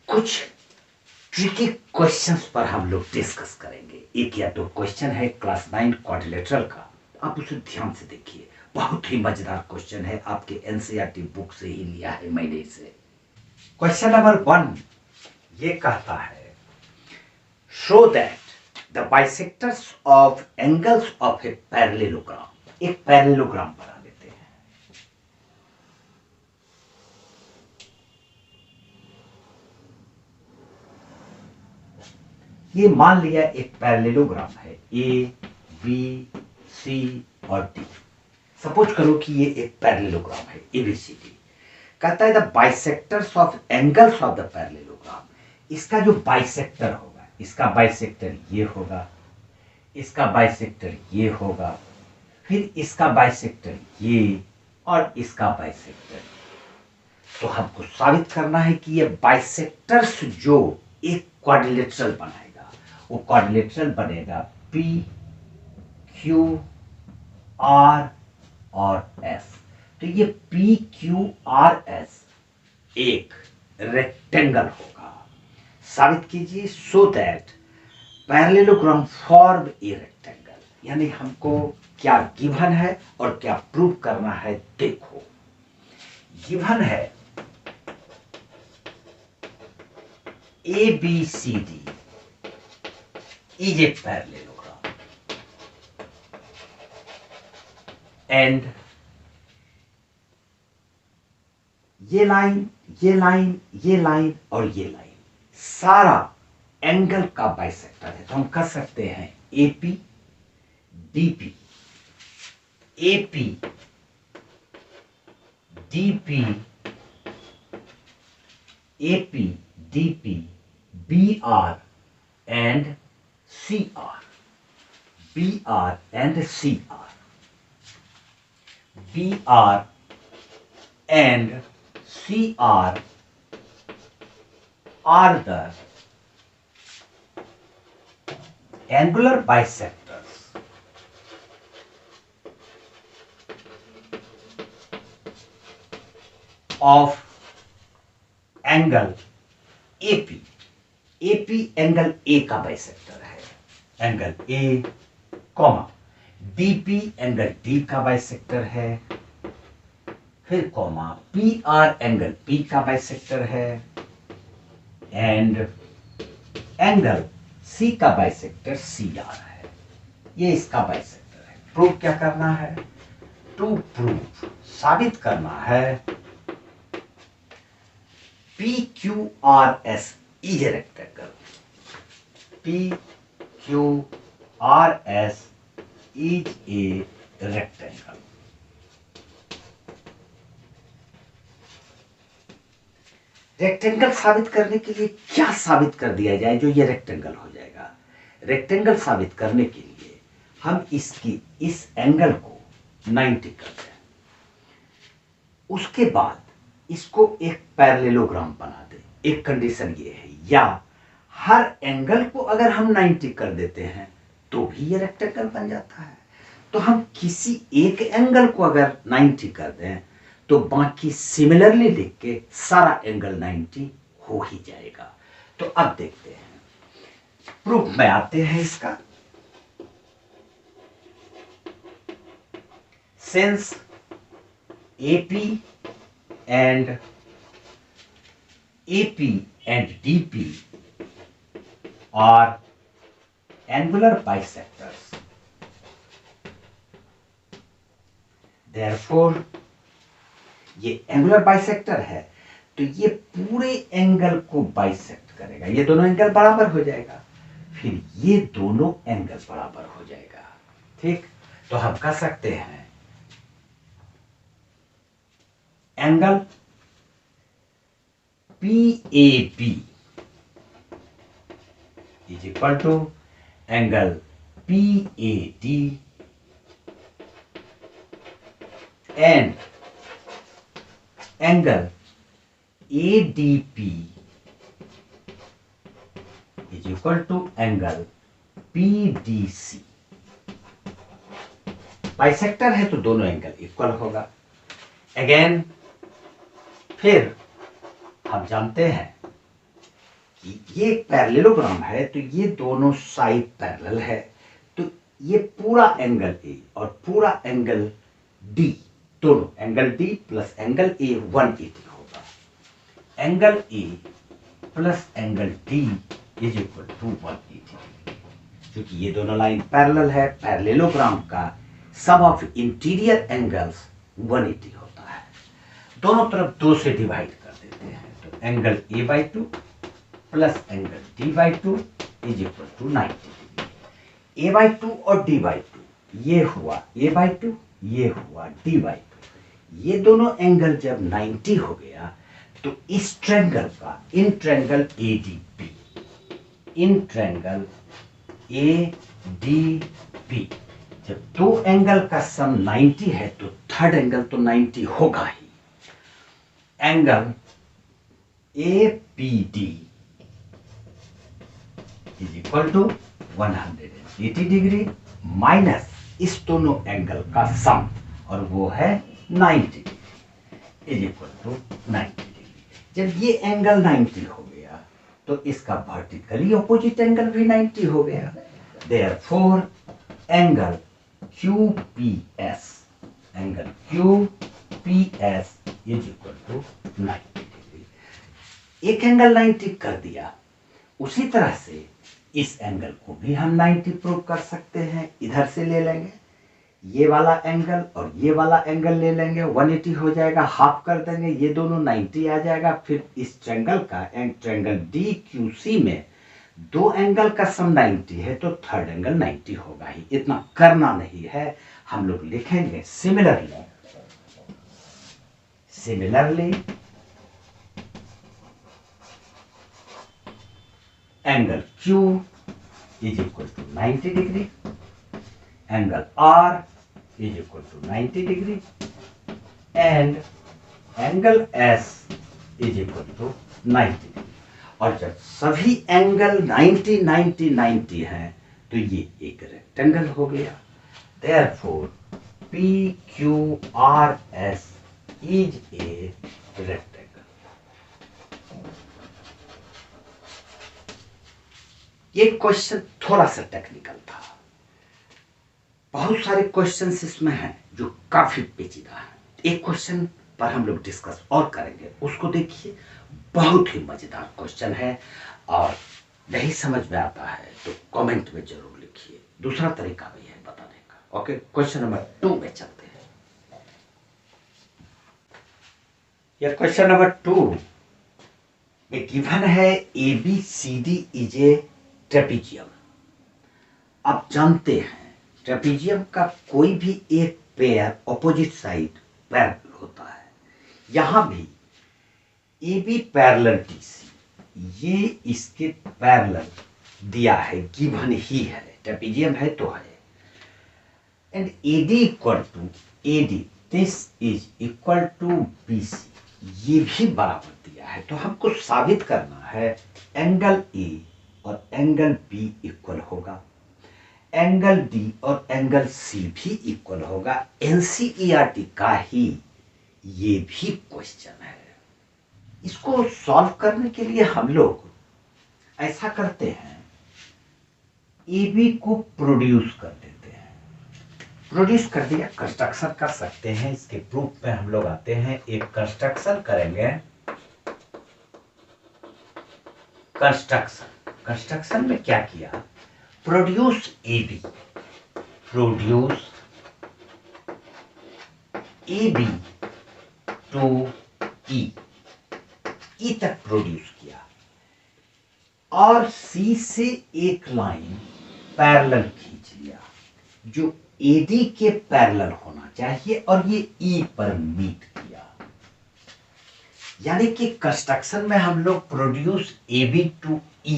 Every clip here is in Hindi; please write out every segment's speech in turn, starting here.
कुछ ट्रिकी क्वेश्चंस पर हम लोग डिस्कस करेंगे। एक या दो क्वेश्चन है क्लास 9 क्वाड्रिलेटरल का, आप उसे ध्यान से देखिए। बहुत ही मजेदार क्वेश्चन है, आपके एनसीईआरटी बुक से ही लिया है मैंने इसे। क्वेश्चन नंबर 1 ये कहता है, show that the bisectors of angles of a parallelogram. एक पैरेललोग्राम बना लेते हैं। ये मान लिया एक पैरेललोग्राम है, ए बी सी और डी। सपोज करो कि ये एक पैरेललोग्राम है एबीसीडी। कहता है the bisectors of angles of the parallelogram. इसका जो बाइसेक्टर होगा, इसका बाइसेक्टर ये होगा, इसका बाइसेक्टर ये होगा, फिर इसका बाइसेक्टर ये और इसका बाइसेक्टर। तो हमको साबित करना है कि ये बाइसेक्टर्स जो एक क्वाड्रिलेटरल बनाएगा, वो क्वाड्रिलेटरल बनेगा पी क्यू आर और एस। तो ये पी क्यू आर एस एक रेक्टेंगल होगा। साबित कीजिए so that parallelogram form a rectangle. यानी हमको क्या गिवन है और क्या प्रूव करना है, देखो। गिवन है A B C D is a parallelogram and ये लाइन, ये लाइन, ये लाइन और ये लाइन सारा एंगल का बाइसेक्टर है। तो हम कर सकते हैं AP DP, AP DP, AP DP, B R and C R, B R and C R, B R and CR are the angular bisectors of angle AP. AP angle A का बाइसेक्टर है, angle A, comma DP angle D का बाइसेक्टर है, फिर comma P R angle P का बाइसेक्टर है एंड एंगल सी का बाइसेक्टर सी आर है। ये इसका बाइसेक्टर है। प्रूव क्या करना है? टू प्रूव, साबित करना है P Q R S is a rectangle. P Q R S is a rectangle. Rectangle साबित करने के लिए क्या साबित कर दिया जाए जो ये रेक्टेंगल हो जाएगा? रेक्टेंगल साबित करने के लिए हम इस एंगल को 90 कर दें, उसके बाद इसको एक पैरेललोग्राम बना दें। एक कंडीशन ये है, या हर एंगल को अगर हम 90 कर देते हैं तो भी ये रेक्टेंगल बन जाता है। तो हम किसी एक एंगल को अगर 90 कर दें तो बाकी सिमिलरली लिख के सारा एंगल 90 हो ही जाएगा। तो अब देखते हैं, प्रूफ में आते हैं इसका। Since AP and DP are angular bisectors, therefore ये एंगुलर बाइसेक्टर है तो ये पूरे एंगल को बाइसेक्ट करेगा। ये दोनों एंगल बराबर हो जाएगा, फिर ये दोनों एंगल बराबर हो जाएगा। ठीक, तो हम कह सकते हैं angle PAB is equal to angle PAD and angle ADP is equal to angle PDC। Bisector है तो दोनों एंगल इक्वल होगा। अगेन फिर हम जानते हैं कि ये पैरेललोग्राम है तो ये दोनों साइड पैरेलल है, तो ये पूरा एंगल ए और पूरा एंगल डी, दोनों angle D plus angle A 180 होगा। Angle A plus angle D is equal to 180, क्योंकि ये दोनों लाइन पैरेलल है। पैरेललोग्राम का सम ऑफ इंटीरियर एंगल्स 180 होता है। दोनों तरफ 2 से डिवाइड कर देते हैं, तो angle A by 2 plus angle D by 2 is equal to 90 degree. A by 2 और डी बाई 2 ये हुआ ए बाई 2, ये हुआ डी बाई 2। ये दोनों एंगल जब 90 हो गया तो इस ट्रायंगल का, in triangle A D B, in triangle A D B, जब दो एंगल का सम 90 है तो थर्ड एंगल तो 90 होगा ही। Angle A P D is equal to 180 degree minus इस दोनों एंगल का सम, और वो है 90 degree is equal to 90 degree. जब ये एंगल 90 हो गया तो इसका वर्टिकली ऑपोजिट एंगल भी 90 हो गया। Therefore angle QPS, angle QPS is equal to 90 degree. एक एंगल 90 कर दिया, उसी तरह से इस एंगल को भी हम 90 प्रूव कर सकते हैं। इधर से ले लेंगे ये वाला एंगल और ये वाला एंगल ले लेंगे, 180 हो जाएगा, हाफ कर देंगे, ये दोनों 90 आ जाएगा। फिर इस ट्रायंगल का ट्रायंगल DQC में दो एंगल का सम 90 है तो थर्ड एंगल 90 होगा ही। इतना करना नहीं है, हम लोग लिखेंगे similarly angle Q is equal to 90 degree, angle R is equal to 90 degree and angle S is equal to 90 degree. और जब सभी एंगल 90 90 90 हैं तो ये एक रेक्टेंगल हो गया। Therefore PQRS is a rectangle. ये क्वेश्चन थोड़ा सा टेक्निकल था, बहुत सारे क्वेश्चंस इसमें हैं जो काफी पेचीदा हैं। एक क्वेश्चन पर हम लोग डिस्कस और करेंगे, उसको देखिए, बहुत ही मजेदार क्वेश्चन है और नहीं समझ में आता है तो कमेंट में जरूर लिखिए। दूसरा तरीका भी है बताने का। ओके, क्वेश्चन नंबर 2 में चलते हैं। यह क्वेश्चन नंबर 2 में गिवन है ABCD इज ए ट्रेपीजियम। आप जानते हैं ट्रेपीजियम का कोई भी एक पेयर ऑपोजिट साइड पैरेलल होता है। यहां भी AB पैरेलल DC, ये इसके पैरेलल दिया है, गिवन ही है, ट्रेपीजियम है तो है। And AD equal to AD, this is equal to BC, ये भी बराबर दिया है। तो हमको साबित करना है एंगल A और एंगल B इक्वल होगा, एंगल D और एंगल C भी इक्वल होगा। NCERT का ही ये भी क्वेश्चन है। इसको सॉल्व करने के लिए हम लोग ऐसा करते हैं, AB को प्रोड्यूस कर देते हैं। प्रोड्यूस कर दिया, कंस्ट्रक्शन कर सकते हैं। इसके प्रूफ में हम लोग आते हैं, एक कंस्ट्रक्शन करेंगे। कंस्ट्रक्शन में क्या किया, produce AB, produce AB to E तक प्रोड्यूस किया और C से एक लाइन पैरेलल खींच लिया जो AD के पैरेलल होना चाहिए और ये E पर मीट किया। यानी कि कंस्ट्रक्शन में हम लोग प्रोड्यूस AB टू E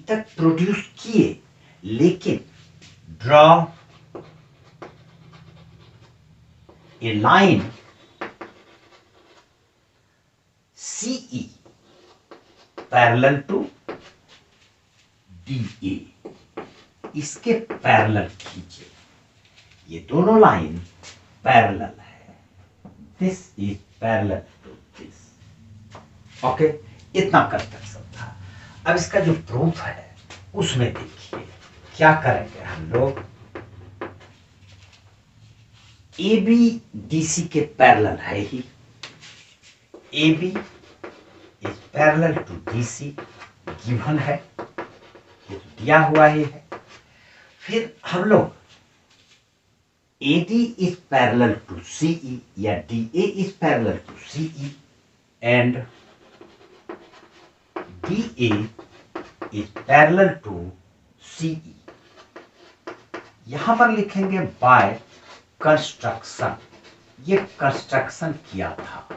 तक प्रोड्यूस किए, लेकिन draw a line CE parallel to DA, इसके पैरेलल खींचे। ये दोनों लाइन पैरेलल है, this is parallel to this. Okay, इतना कंस्ट्रक्शन अब इसका जो प्रूफ है उसमें देखिए क्या करेंगे हम लोग। ए बी डी सी के पैरेलल है ही, A B is parallel to D C given है, ये तो दिया हुआ ही है। फिर हम लोग A D is parallel to C E या D A is parallel to C E and D A is parallel to C E. यहां पर लिखेंगे बाय कंस्ट्रक्शन, ये कंस्ट्रक्शन किया था।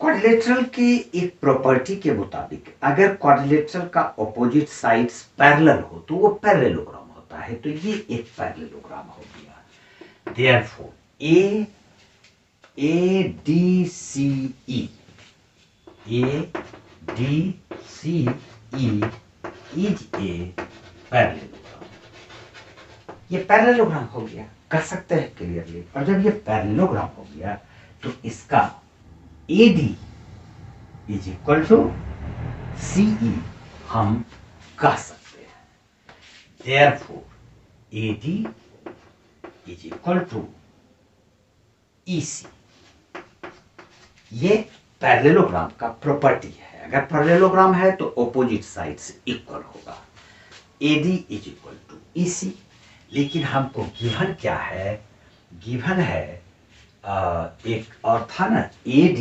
क्वाड्रिलेटरल की एक प्रॉपर्टी के मुताबिक अगर क्वाड्रिलेटरल का ऑपोजिट साइड्स पैरेलल हो तो वो पैरेललोग्राम होता है, तो ये एक पैरेललोग्राम हो गया। Therefore A D C E, A D C E is a parallelogram. ये पैरेललोग्राम हो गया, कर सकते हैं क्लियरली। और जब ये पैरेललोग्राम हो गया तो इसका AD is equal to CE हम कह सकते हैं। Therefore AD is equal to EC। ये पैरेललोग्राम का प्रॉपर्टी है, अगर पैरेललोग्राम है तो ऑपोजिट साइड्स इक्वल होगा। AD is equal to EC। लेकिन हमको गिवन क्या है, गिवन है एक और था ना, AD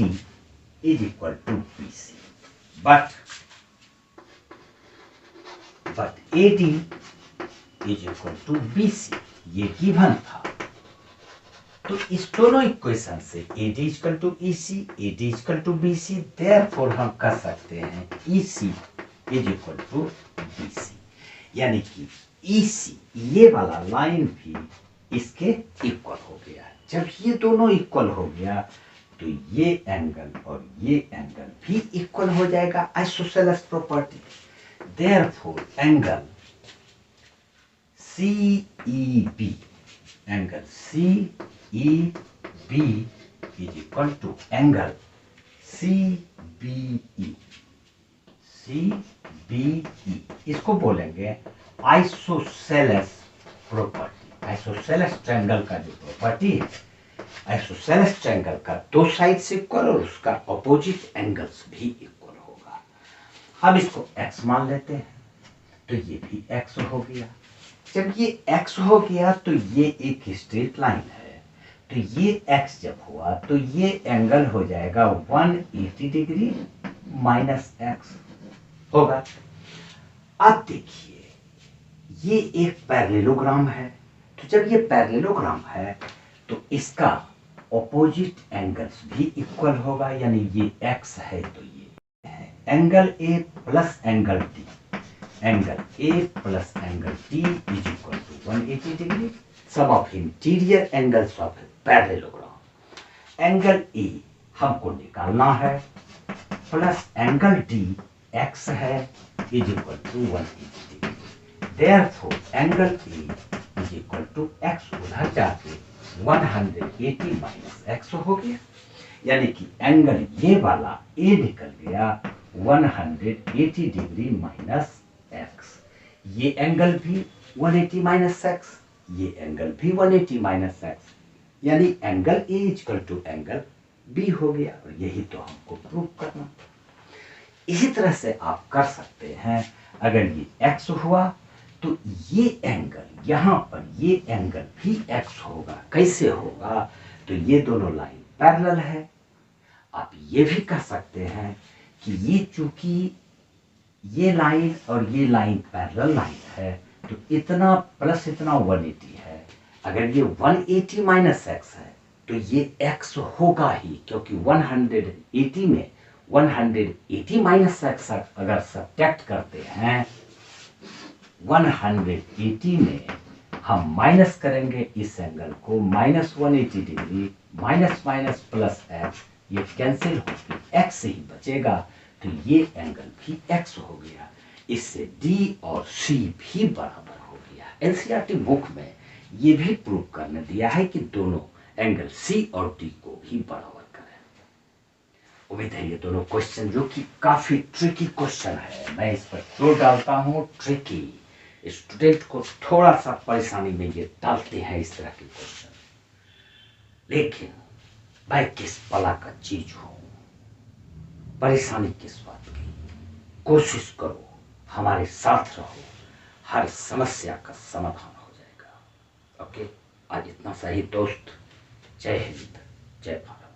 is equal to BC, but AD is equal to BC, ये गिवन था। तो इस दोनों इक्वेशन से AD is equal to EC, AD is equal to BC, therefore हम कह सकते हैं EC is equal to BC। यानी कि EC ये वाला लाइन भी इसके इक्वल हो गया। जब ये दोनों इक्वल हो गया तो ये एंगल और ये एंगल भी इक्वल हो जाएगा, isosceles property. Therefore angle CEB, angle CEB is equal to angle CBE। CBE इसको बोलेंगे आइसोसेलेस प्रॉपर्टी। आइसोसेलेस ट्रायंगल का जो प्रॉपर्टी है, आइसोसेलेस ट्रायंगल का दो साइड्स इक्वल और उसका अपोजिट एंगल्स भी इक्वल होगा। हम इसको x मान लेते हैं तो ये भी x हो गया। जब ये x हो गया तो ये एक स्ट्रेट लाइन है, तो ये x जब हुआ तो ये एंगल हो जाएगा 180 डिग्री माइनस x होगा। अब देखिए ये एक पैरेललोग्राम है, तो जब ये पैरेललोग्राम है तो इसका ऑपोजिट एंगल्स भी इक्वल होगा, यानी ये x है तो ये है angle A plus angle D, angle A plus angle D is equal to 180 degree, sum of interior angles of parallelogram. Angle A हमको निकालना है प्लस एंगल D x है is equal to 180 degree. Therefore angle A is equal to x, उधर जाके 180 माइनस x हो गया, यानी कि एंगल ये वाला A निकल गया 180 डिग्री माइनस x। ये एंगल भी 180 माइनस x, ये एंगल भी 180 माइनस x, यानी angle A equal to angle B हो गया। और यही तो हमको प्रूव करना। इसी तरह से आप कर सकते हैं, अगर ये x हुआ तो ये एंगल यहाँ पर ये एंगल भी x होगा। कैसे होगा, तो ये दोनों लाइन पैरेलल है। आप ये भी कह सकते हैं कि ये चूंकि ये लाइन और ये लाइन पैरेलल लाइन है तो इतना प्लस इतना 180 है। अगर ये 180 माइनस x है तो ये x होगा ही, क्योंकि 180 में 180 माइनस x अगर सब्ट्रैक्ट करते हैं 180 में हम माइनस करेंगे इस एंगल को, minus 180 degree minus minus plus x, ये कैंसिल होकर x ही बचेगा, तो ये एंगल भी x हो गया। इससे D और C भी बराबर हो गया। एनसीईआरटी बुक में ये भी प्रूव करने दिया है कि दोनों एंगल C और D को भी बराबर करें। उम्मीद है ये दोनों क्वेश्चन, जो कि काफी ट्रिकी क्वेश्चन है, मैं इस पर जोर डालता हूँ, ट्रिकी, स्टूडेंट को थोड़ा सा परेशानी में ये डालते हैं इस तरह के क्वेश्चन। लेकिन मैं किस बला का चीज हूं, परेशानी किस बात की, कोशिश करो, हमारे साथ रहो, हर समस्या का समाधान हो जाएगा। ओके, आज इतना सा ही दोस्त। जय हिंद, जय भारत।